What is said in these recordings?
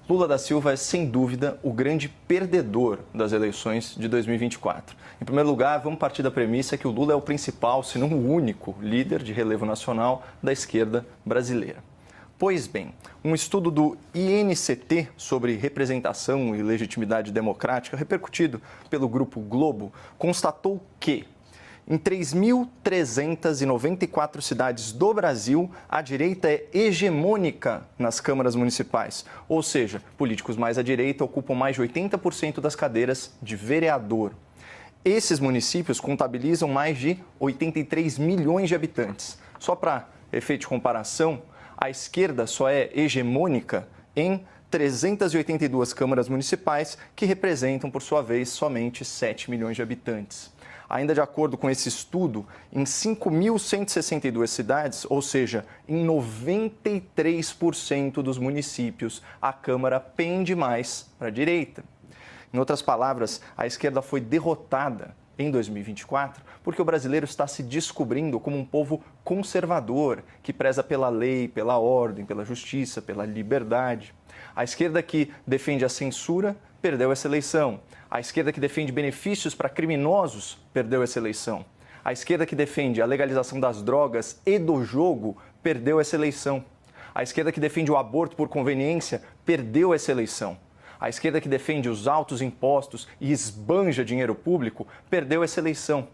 Lula da Silva é, sem dúvida, o grande perdedor das eleições de 2024. Em primeiro lugar, vamos partir da premissa que o Lula é o principal, se não o único, líder de relevo nacional da esquerda brasileira. Pois bem, um estudo do INCT sobre representação e legitimidade democrática, repercutido pelo Grupo Globo, constatou que em 3.394 cidades do Brasil, a direita é hegemônica nas câmaras municipais. Ou seja, políticos mais à direita ocupam mais de 80% das cadeiras de vereador. Esses municípios contabilizam mais de 83 milhões de habitantes. Só para efeito de comparação, a esquerda só é hegemônica em 382 câmaras municipais, que representam, por sua vez, somente 7 milhões de habitantes. Ainda de acordo com esse estudo, em 5.162 cidades, ou seja, em 93% dos municípios, a Câmara pende mais para a direita. Em outras palavras, a esquerda foi derrotada em 2024 porque o brasileiro está se descobrindo como um povo conservador, que preza pela lei, pela ordem, pela justiça, pela liberdade. A esquerda que defende a censura perdeu essa eleição. A esquerda que defende benefícios para criminosos perdeu essa eleição. A esquerda que defende a legalização das drogas e do jogo perdeu essa eleição. A esquerda que defende o aborto por conveniência perdeu essa eleição. A esquerda que defende os altos impostos e esbanja dinheiro público perdeu essa eleição.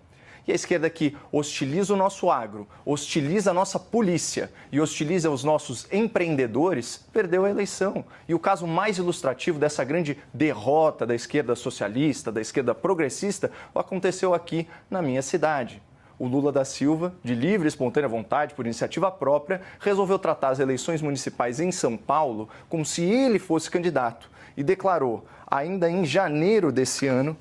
E a esquerda que hostiliza o nosso agro, hostiliza a nossa polícia e hostiliza os nossos empreendedores, perdeu a eleição. E o caso mais ilustrativo dessa grande derrota da esquerda socialista, da esquerda progressista, aconteceu aqui na minha cidade. O Lula da Silva, de livre e espontânea vontade, por iniciativa própria, resolveu tratar as eleições municipais em São Paulo como se ele fosse candidato e declarou, ainda em janeiro desse ano,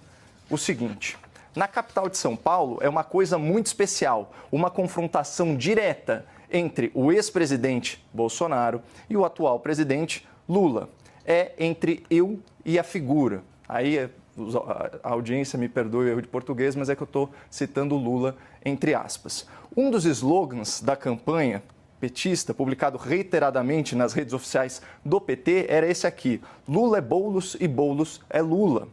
o seguinte: na capital de São Paulo é uma coisa muito especial, uma confrontação direta entre o ex-presidente Bolsonaro e o atual presidente Lula. É entre eu e a figura. Aí a audiência me perdoe o erro de português, mas é que eu estou citando Lula entre aspas. Um dos slogans da campanha petista, publicado reiteradamente nas redes oficiais do PT, era esse aqui: Lula é Boulos e Boulos é Lula.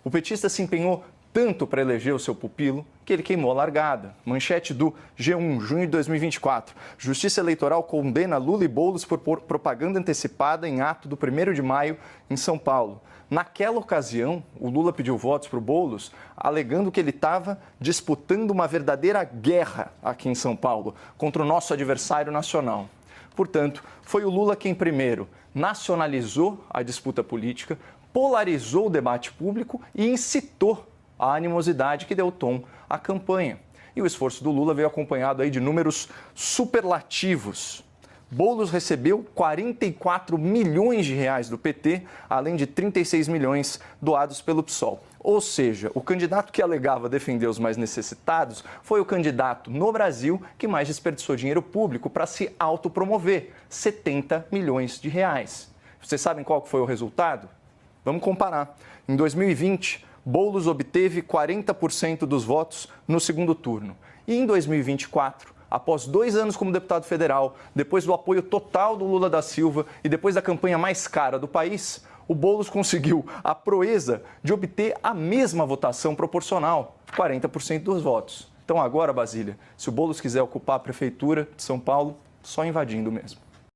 O petista se empenhou tanto para eleger o seu pupilo que ele queimou a largada. Manchete do G1, junho de 2024. Justiça Eleitoral condena Lula e Boulos por propaganda antecipada em ato do 1º de maio em São Paulo. Naquela ocasião, o Lula pediu votos para o Boulos, alegando que ele estava disputando uma verdadeira guerra aqui em São Paulo contra o nosso adversário nacional. Portanto, foi o Lula quem primeiro nacionalizou a disputa política, polarizou o debate público e incitou a animosidade que deu tom à campanha. E o esforço do Lula veio acompanhado aí de números superlativos. Boulos recebeu 44 milhões de reais do PT, além de 36 milhões doados pelo PSOL. Ou seja, o candidato que alegava defender os mais necessitados foi o candidato no Brasil que mais desperdiçou dinheiro público para se autopromover, 70 milhões de reais. Vocês sabem qual foi o resultado? Vamos comparar. Em 2020, Boulos obteve 40% dos votos no segundo turno. E em 2024, após 2 anos como deputado federal, depois do apoio total do Lula da Silva e depois da campanha mais cara do país, o Boulos conseguiu a proeza de obter a mesma votação proporcional, 40% dos votos. Então agora, Basília, se o Boulos quiser ocupar a prefeitura de São Paulo, só invadindo mesmo.